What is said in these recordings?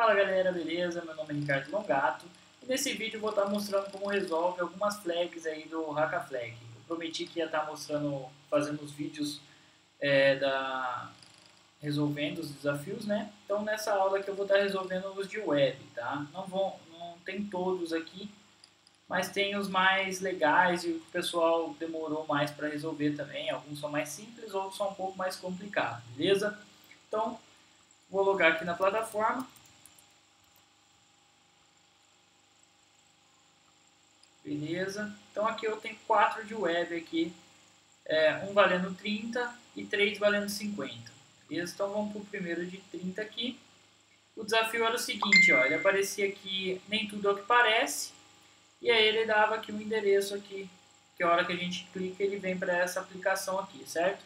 Fala galera, beleza? Meu nome é Ricardo Longato e nesse vídeo eu vou estar mostrando como resolve algumas flags aí do HackAFlag. Eu prometi que ia estar mostrando, fazendo os vídeos resolvendo os desafios, né? Então nessa aula aqui eu vou estar resolvendo os de web, tá? Não tem todos aqui, mas tem os mais legais e o que o pessoal demorou mais para resolver também. Alguns são mais simples, outros são um pouco mais complicados, beleza? Então vou logar aqui na plataforma. Beleza? Então aqui eu tenho 4 de web aqui, um valendo 30 e 3 valendo 50. Beleza? Então vamos para o primeiro de 30 aqui. O desafio era o seguinte, ó, ele aparecia aqui nem tudo é o que parece, e aí ele dava aqui um endereço aqui, que a hora que a gente clica ele vem para essa aplicação aqui, certo?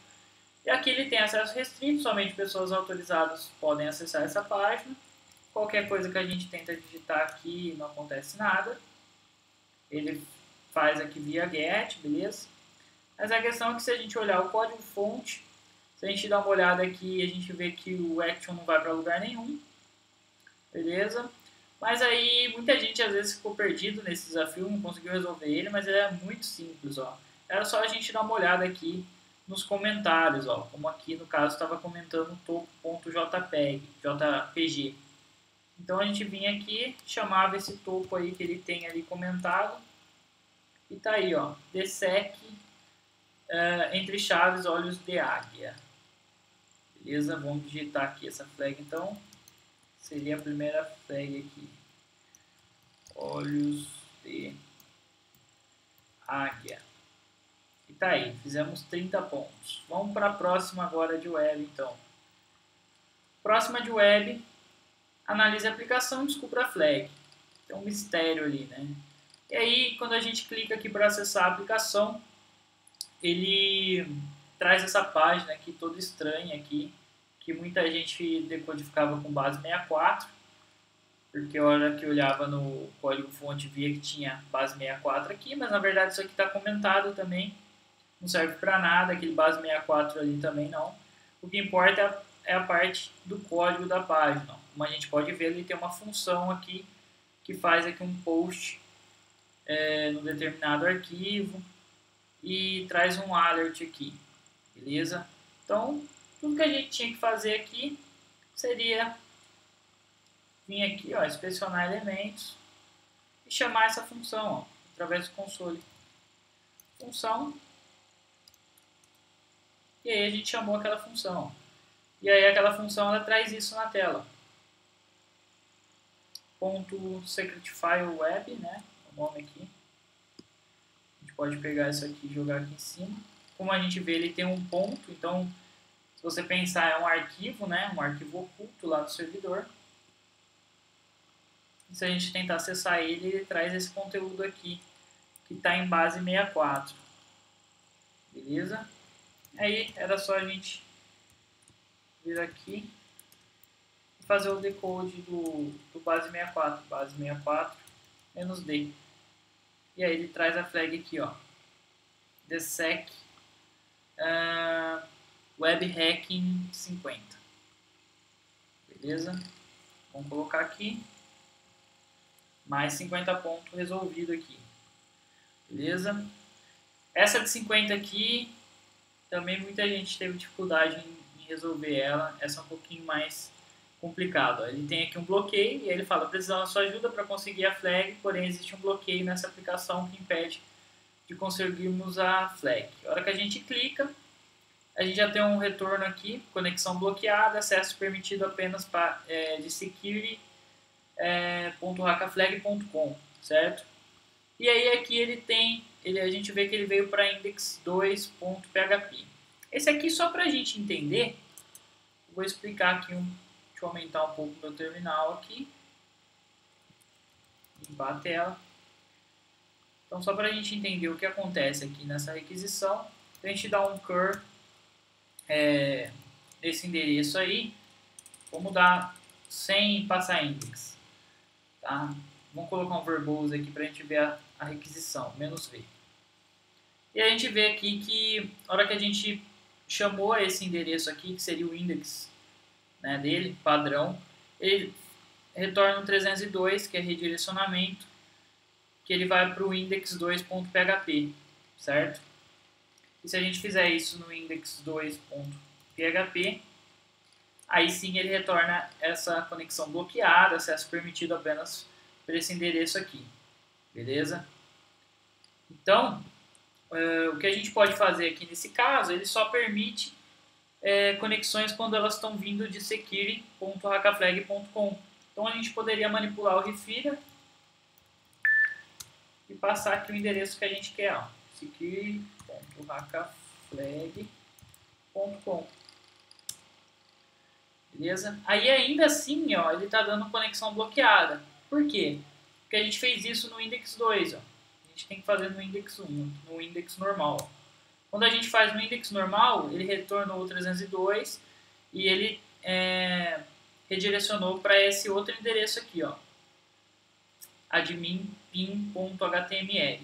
E aqui ele tem acesso restrito, somente pessoas autorizadas podem acessar essa página. Qualquer coisa que a gente tenta digitar aqui não acontece nada. Ele faz aqui via get, beleza? Mas a questão é que se a gente olhar o código fonte, se a gente dar uma olhada aqui, a gente vê que o action não vai para lugar nenhum, beleza? Mas aí muita gente às vezes ficou perdido nesse desafio, não conseguiu resolver ele, mas ele é muito simples, ó. Era só a gente dar uma olhada aqui nos comentários, ó, como aqui no caso estava comentando topo.jpg. Então a gente vinha aqui, chamava esse topo aí que ele tem ali comentado, e tá aí, ó, dessec entre chaves olhos de águia. Beleza? Vamos digitar aqui essa flag então. Seria a primeira flag aqui. Olhos de águia. E tá aí, fizemos 30 pontos. Vamos para a próxima agora de web então. Próxima de web, analise a aplicação e descubra a flag. Tem um mistério ali, né? E aí, quando a gente clica aqui para acessar a aplicação, ele traz essa página aqui toda estranha aqui, que muita gente decodificava com base 64, porque a hora que eu olhava no código fonte via que tinha base 64 aqui, mas na verdade isso aqui está comentado também, não serve para nada, aquele base 64 ali também não. O que importa é a parte do código da página. Como a gente pode ver, ele tem uma função aqui que faz aqui um post no determinado arquivo e traz um alert aqui, beleza? Então, tudo que a gente tinha que fazer aqui seria vir aqui, ó, inspecionar elementos e chamar essa função, ó, através do console. Função. E aí a gente chamou aquela função. E aí aquela função ela traz isso na tela. Ponto secretfile web, né? O nome aqui. A gente pode pegar isso aqui e jogar aqui em cima. Como a gente vê, ele tem um ponto, então se você pensar é um arquivo, né? Um arquivo oculto lá no servidor. E se a gente tentar acessar ele, ele traz esse conteúdo aqui, que está em base 64. Beleza? Aí era só a gente vir aqui e fazer o decode do base 64. Base 64 menos D. E aí ele traz a flag aqui, ó. Dessec web hacking 50. Beleza? Vamos colocar aqui. Mais 50 pontos resolvido aqui. Beleza? Essa de 50 aqui, também muita gente teve dificuldade em resolver ela. Essa é um pouquinho mais complicado. Ele tem aqui um bloqueio e ele fala, precisamos da sua ajuda para conseguir a flag, porém existe um bloqueio nessa aplicação que impede de conseguirmos a flag. A hora que a gente clica, a gente já tem um retorno aqui, conexão bloqueada, acesso permitido apenas de security.hackaflag.com, certo? E aí aqui a gente vê que ele veio para index2.php. Esse aqui só para a gente entender, vou explicar aqui, deixa eu aumentar um pouco o meu terminal aqui, limpar a tela. Então só para a gente entender o que acontece aqui nessa requisição, a gente dá um cur nesse endereço aí, vamos dar sem passar index, tá? Vamos colocar um verbose aqui para a gente ver a requisição, -v. E a gente vê aqui que na hora que a gente chamou esse endereço aqui, que seria o index, né, dele, padrão, ele retorna um 302, que é redirecionamento, que ele vai para o index2.php, certo? E se a gente fizer isso no index2.php, aí sim ele retorna essa conexão bloqueada, acesso permitido apenas para esse endereço aqui, beleza? Então, o que a gente pode fazer aqui nesse caso, ele só permite conexões quando elas estão vindo de security.hackaflag.com. Então a gente poderia manipular o refira e passar aqui o endereço que a gente quer, security.hackaflag.com. Beleza? Aí ainda assim, ó, ele está dando conexão bloqueada. Por quê? Porque a gente fez isso no index 2, ó. A gente tem que fazer no index 1, no index normal. Quando a gente faz no index normal, ele retornou o 302 e ele redirecionou para esse outro endereço aqui, ó, admin.pin.html.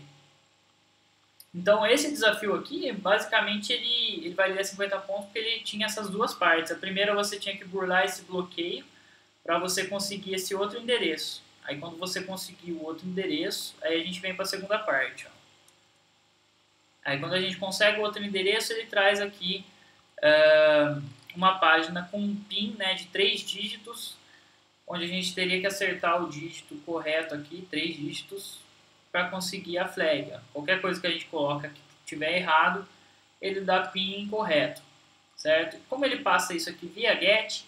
Então esse desafio aqui, basicamente ele valia 50 pontos porque ele tinha essas duas partes. A primeira você tinha que burlar esse bloqueio para você conseguir esse outro endereço. Aí quando você conseguir o outro endereço, aí a gente vem para a segunda parte, ó. Aí quando a gente consegue o outro endereço, ele traz aqui uma página com um PIN, né, de 3 dígitos, onde a gente teria que acertar o dígito correto aqui, 3 dígitos, para conseguir a flag. Ó. Qualquer coisa que a gente coloca que tiver errado, ele dá PIN incorreto, certo? Como ele passa isso aqui via GET,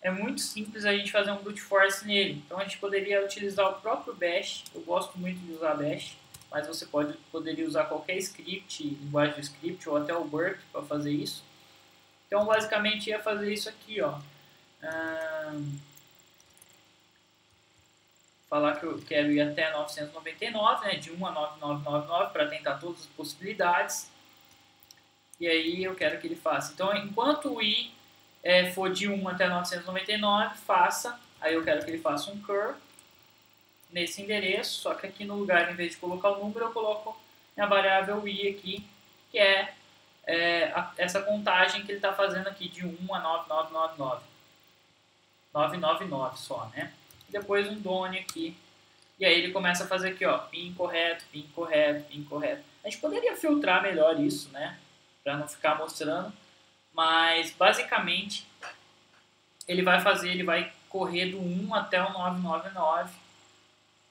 é muito simples a gente fazer um brute force nele. Então a gente poderia utilizar o próprio bash, eu gosto muito de usar bash, mas você poderia usar qualquer script, linguagem de script, ou até o burp para fazer isso. Então, basicamente, ia fazer isso aqui, ó. Falar que eu quero ir até 999, né, de 1 a 9999, para tentar todas as possibilidades. E aí eu quero que ele faça. Então, enquanto o i for de 1 até 999, faça. Aí eu quero que ele faça um cur nesse endereço, só que aqui no lugar, em vez de colocar o número, eu coloco a variável i aqui, que é essa contagem que ele está fazendo aqui de 1 a 9999. 999 só, né? E depois um done aqui. E aí ele começa a fazer aqui, ó, PIN correto, PIN correto, PIN correto. A gente poderia filtrar melhor isso, né? Para não ficar mostrando. Mas, basicamente, ele vai correr do 1 até o 999.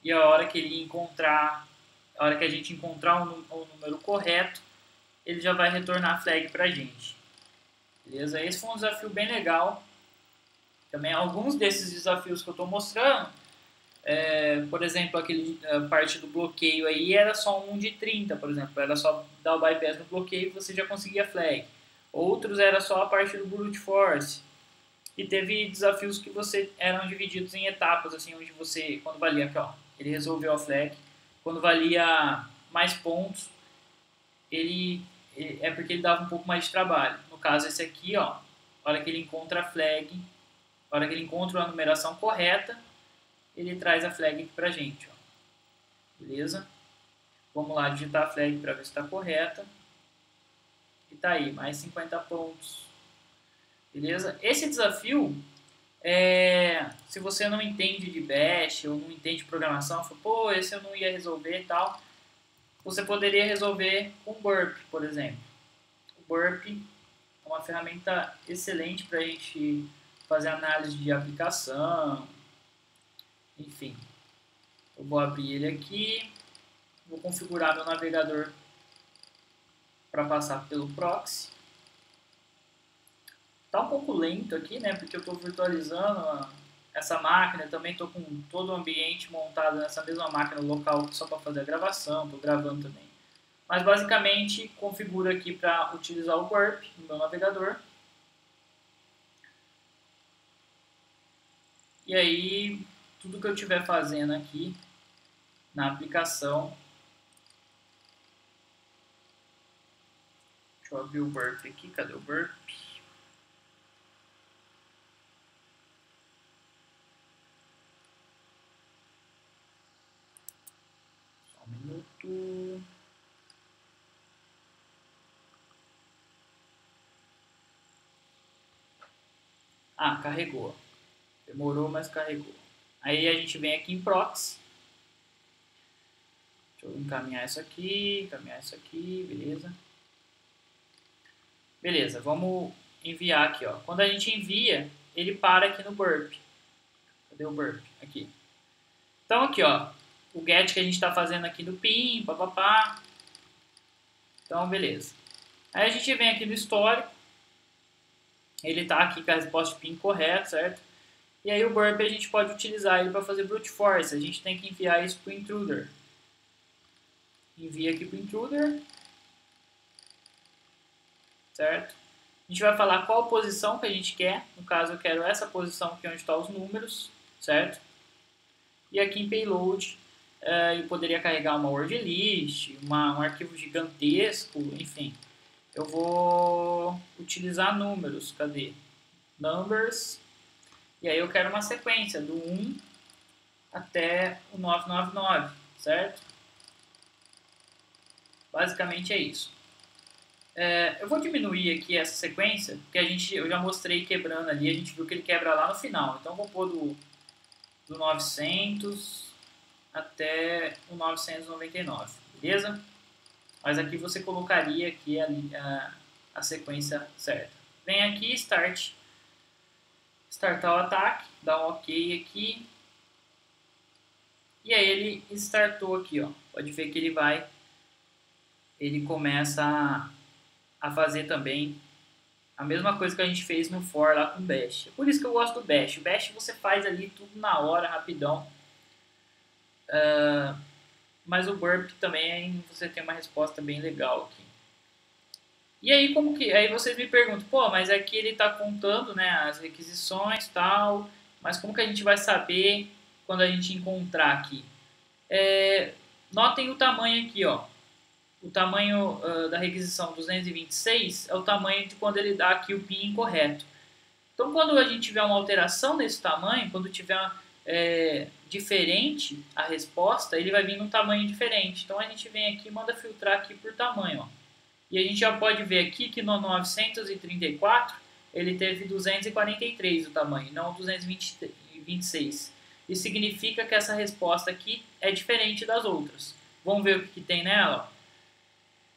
E a hora que a gente encontrar o número correto, ele já vai retornar a flag pra gente. Beleza? Esse foi um desafio bem legal. Também alguns desses desafios que eu estou mostrando, por exemplo, a parte do bloqueio aí era só um de 30, por exemplo. Era só dar o bypass no bloqueio e você já conseguia flag. Outros era só a parte do brute force. E teve desafios que eram divididos em etapas, assim, onde você, quando valia aqui, ó, ele resolveu a flag. Quando valia mais pontos, é porque ele dava um pouco mais de trabalho. No caso, esse aqui, ó, a hora que ele encontra a flag, a hora que ele encontra a numeração correta, ele traz a flag aqui pra gente, ó. Beleza? Vamos lá digitar a flag para ver se está correta. E tá aí, mais 50 pontos. Beleza? Esse desafio, se você não entende de bash ou não entende de programação, fala, pô, esse eu não ia resolver e tal, você poderia resolver com burp, por exemplo. O burp é uma ferramenta excelente para a gente fazer análise de aplicação, enfim. Eu vou abrir ele aqui, vou configurar meu navegador para passar pelo proxy. Tá um pouco lento aqui, né, porque eu estou virtualizando essa máquina, eu também estou com todo o ambiente montado nessa mesma máquina local só para fazer a gravação, estou gravando também. Mas basicamente configuro aqui para utilizar o burp no meu navegador. E aí, tudo que eu estiver fazendo aqui na aplicação, deixa eu abrir o burp aqui, cadê o burp? Só um minuto. Ah, carregou. Demorou, mas carregou. Aí a gente vem aqui em proxy. Deixa eu encaminhar isso aqui, beleza. Beleza, vamos enviar aqui, ó. Quando a gente envia, ele para aqui no burp. Cadê o burp? Aqui. Então aqui, ó, o get que a gente está fazendo aqui do pin, papapá. Então, beleza. Aí a gente vem aqui no histórico. Ele está aqui com a resposta de pin correta, certo? E aí o burp a gente pode utilizar ele para fazer brute force. A gente tem que enviar isso para o intruder. Envia aqui para o intruder. Certo? A gente vai falar qual posição que a gente quer. No caso, eu quero essa posição aqui onde estão os números, certo? E aqui em payload, eu poderia carregar uma word list, um arquivo gigantesco, enfim. Eu vou utilizar números. Cadê? Numbers. E aí eu quero uma sequência do 1 até o 999, certo? Basicamente é isso. Eu vou diminuir aqui essa sequência, porque eu já mostrei quebrando ali, a gente viu que ele quebra lá no final. Então eu vou pôr do 900 até o 999, beleza? Mas aqui você colocaria aqui a sequência certa. Vem aqui, startar o ataque, dá um ok aqui. E aí ele startou aqui, ó. Pode ver que ele começa a fazer também a mesma coisa que a gente fez no for lá com o bash. É por isso que eu gosto do bash. O bash você faz ali tudo na hora, rapidão. Mas o burp também você tem uma resposta bem legal aqui. E aí aí vocês me perguntam, pô, mas aqui ele está contando, né, as requisições e tal, mas como que a gente vai saber quando a gente encontrar aqui? Notem o tamanho aqui, ó. O tamanho da requisição 226 é o tamanho de quando ele dá aqui o PIN incorreto. Então, quando a gente tiver uma alteração nesse tamanho, quando tiver diferente a resposta, ele vai vir num tamanho diferente. Então, a gente vem aqui e manda filtrar aqui por tamanho. Ó. E a gente já pode ver aqui que no 934 ele teve 243 o tamanho, não 226. Isso significa que essa resposta aqui é diferente das outras. Vamos ver o que tem nela? Ó.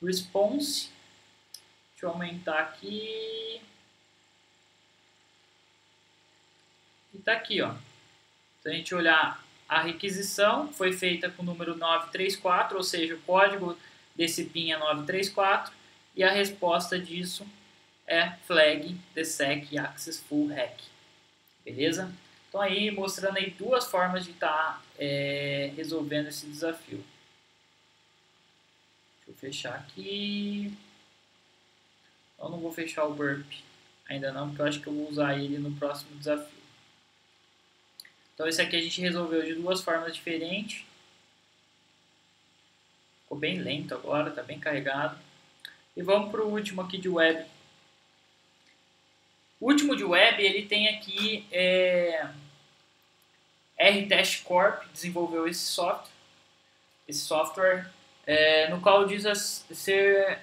Response, deixa eu aumentar aqui, e tá aqui, ó. Se a gente olhar a requisição, foi feita com o número 934, ou seja, o código desse PIN é 934, e a resposta disso é flag DSEC access full hack, beleza? Então aí, mostrando aí duas formas de estar resolvendo esse desafio. Vou fechar aqui. Eu não vou fechar o burp ainda não, porque eu acho que eu vou usar ele no próximo desafio. Então esse aqui a gente resolveu de duas formas diferentes. Ficou bem lento agora, está bem carregado. E vamos para o último aqui de web. O último de web, ele tem aqui R-Test Corp, desenvolveu esse software. No qual diz ser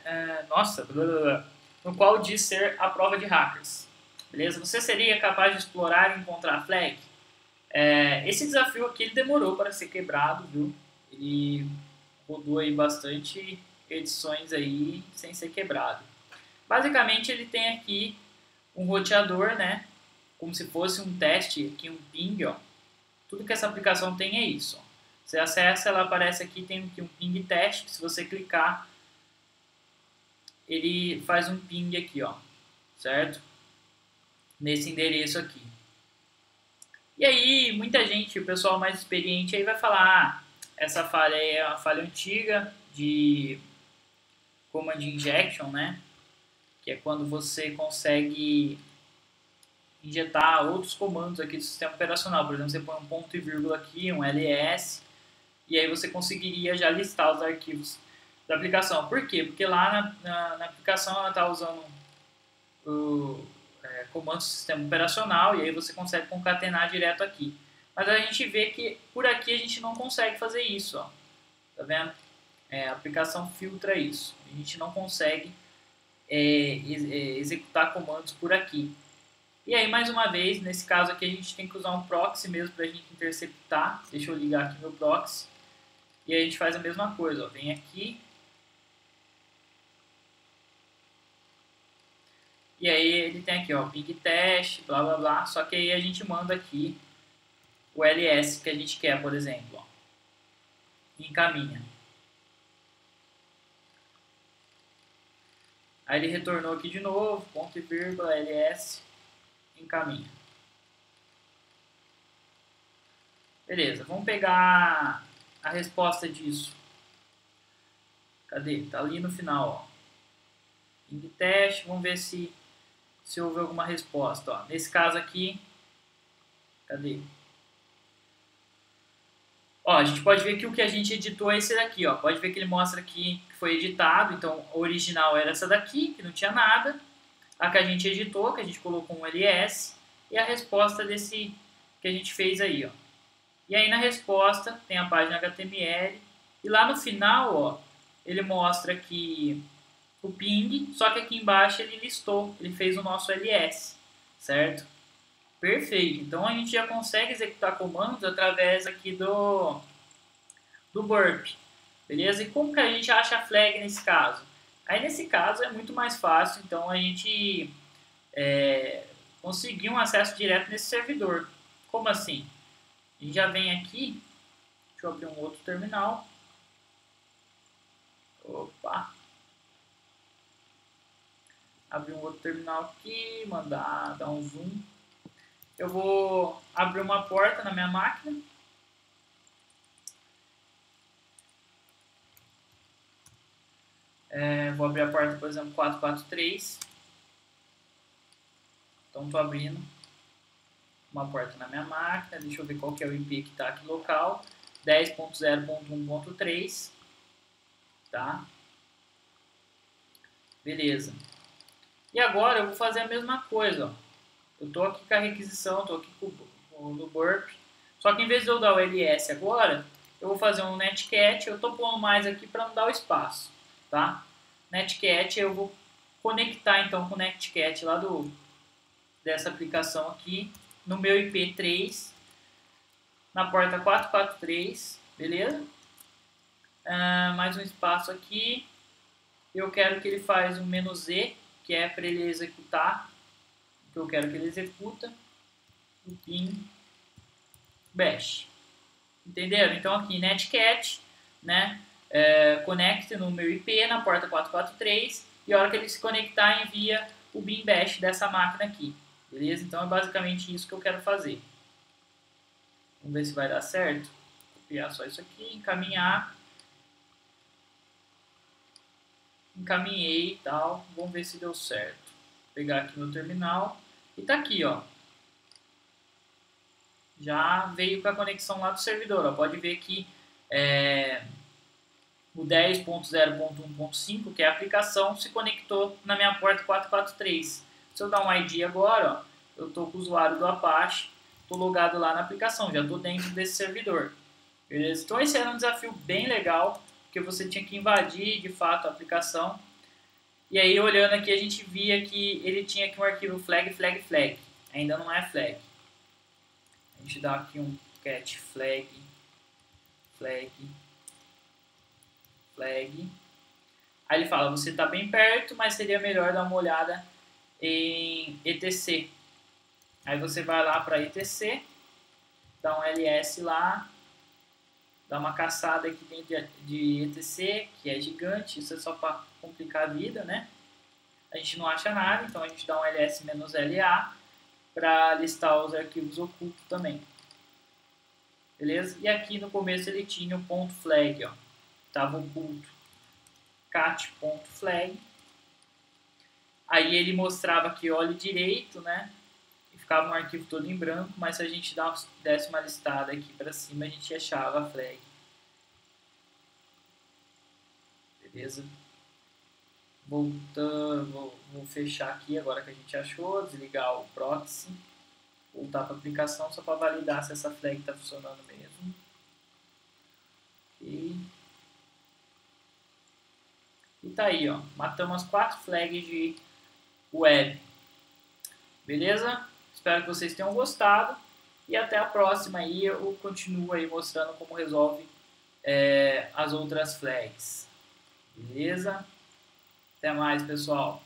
no qual diz ser a prova de hackers, beleza? Você seria capaz de explorar e encontrar flag? Esse desafio aqui ele demorou para ser quebrado, viu? Ele rodou aí bastante edições aí sem ser quebrado. Basicamente ele tem aqui um roteador, né? Como se fosse um teste aqui, um ping, ó. Tudo que essa aplicação tem é isso, ó. Você acessa, ela aparece aqui, tem aqui um ping teste, que se você clicar, ele faz um ping aqui, ó, certo? Nesse endereço aqui. E aí, muita gente, o pessoal mais experiente aí vai falar, essa falha aí é uma falha antiga de command injection, né? Que é quando você consegue injetar outros comandos aqui do sistema operacional. Por exemplo, você põe um ponto e vírgula aqui, um ls, e aí você conseguiria já listar os arquivos da aplicação. Por quê? Porque lá na aplicação ela está usando o comando do sistema operacional e aí você consegue concatenar direto aqui. Mas a gente vê que por aqui a gente não consegue fazer isso. Ó. Tá vendo? A aplicação filtra isso. A gente não consegue executar comandos por aqui. E aí, mais uma vez, nesse caso aqui, a gente tem que usar um proxy mesmo para a gente interceptar. Deixa eu ligar aqui meu proxy. E aí a gente faz a mesma coisa, ó. Vem aqui. E aí ele tem aqui, ó, ping teste, blá blá blá. Só que aí a gente manda aqui o ls que a gente quer, por exemplo, ó. E encaminha. Aí ele retornou aqui de novo, ponto e vírgula, ls, encaminha. Beleza, vamos pegar a resposta disso. Cadê? Tá ali no final, ó. Ping teste, vamos ver se houve alguma resposta, ó. Nesse caso aqui, cadê? Ó, a gente pode ver que o que a gente editou é esse daqui, ó. Pode ver que ele mostra aqui que foi editado, então a original era essa daqui, que não tinha nada. A que a gente editou, que a gente colocou um ls, e a resposta desse que a gente fez aí, ó. E aí na resposta tem a página HTML, e lá no final, ó, ele mostra que o ping, só que aqui embaixo ele listou, ele fez o nosso ls, certo? Perfeito, então a gente já consegue executar comandos através aqui do burp, beleza? E como que a gente acha a flag nesse caso? Aí nesse caso é muito mais fácil, então a gente conseguir um acesso direto nesse servidor. Como assim? A gente já vem aqui, deixa eu abrir um outro terminal. Opa! Abrir um outro terminal aqui, dar um zoom. Eu vou abrir uma porta na minha máquina. Vou abrir a porta, por exemplo, 443. Então estou abrindo uma porta na minha máquina. Deixa eu ver qual que é o IP que está aqui local. 10.0.1.3. Tá? Beleza. E agora eu vou fazer a mesma coisa. Ó. Eu estou aqui com a requisição, estou aqui no burp. Só que em vez de eu dar o ls agora, eu vou fazer um netcat. Eu estou pondo mais aqui para não dar o espaço. Tá? Netcat, eu vou conectar então com o netcat lá dessa aplicação aqui no meu IP3 na porta 443, beleza? Mais um espaço aqui. Eu quero que ele faz um "-z", que é para ele executar o que eu quero que ele executa, o ping bash. Entenderam? Então aqui netcat, né? Conecte no meu IP na porta 443 e a hora que ele se conectar envia o bin bash dessa máquina aqui, beleza? Então é basicamente isso que eu quero fazer. Vamos ver se vai dar certo. Copiar só isso aqui, encaminhar. Encaminhei e tal. Vamos ver se deu certo. Vou pegar aqui no terminal e tá aqui, ó. Já veio com a conexão lá do servidor, ó. Pode ver que o 10.0.1.5, que é a aplicação, se conectou na minha porta 443. Se eu dar um ID agora, ó, eu estou com o usuário do Apache, estou logado lá na aplicação, já estou dentro desse servidor. Beleza? Então esse era um desafio bem legal, porque você tinha que invadir de fato a aplicação. E aí olhando aqui a gente via que ele tinha aqui um arquivo flag. Ainda não é flag. A gente dá aqui um cat flag. Aí ele fala, você está bem perto, mas seria melhor dar uma olhada em etc. Aí você vai lá para etc, dá um ls lá, dá uma caçada aqui dentro de etc, que é gigante, isso é só para complicar a vida, né? A gente não acha nada, então a gente dá um ls-la para listar os arquivos ocultos também. Beleza? E aqui no começo ele tinha o ponto .flag, ó, estava oculto. cat.flag. Aí ele mostrava aqui, olhe direito, né? E ficava um arquivo todo em branco, mas se a gente desse uma listada aqui para cima, a gente achava a flag. Beleza? Voltando, vou fechar aqui agora que a gente achou, desligar o proxy, voltar para a aplicação só para validar se essa flag está funcionando mesmo. E tá aí, ó, matamos as 4 flags de web. Beleza? Espero que vocês tenham gostado e até a próxima aí eu continuo aí mostrando como resolve as outras flags. Beleza? Até mais, pessoal.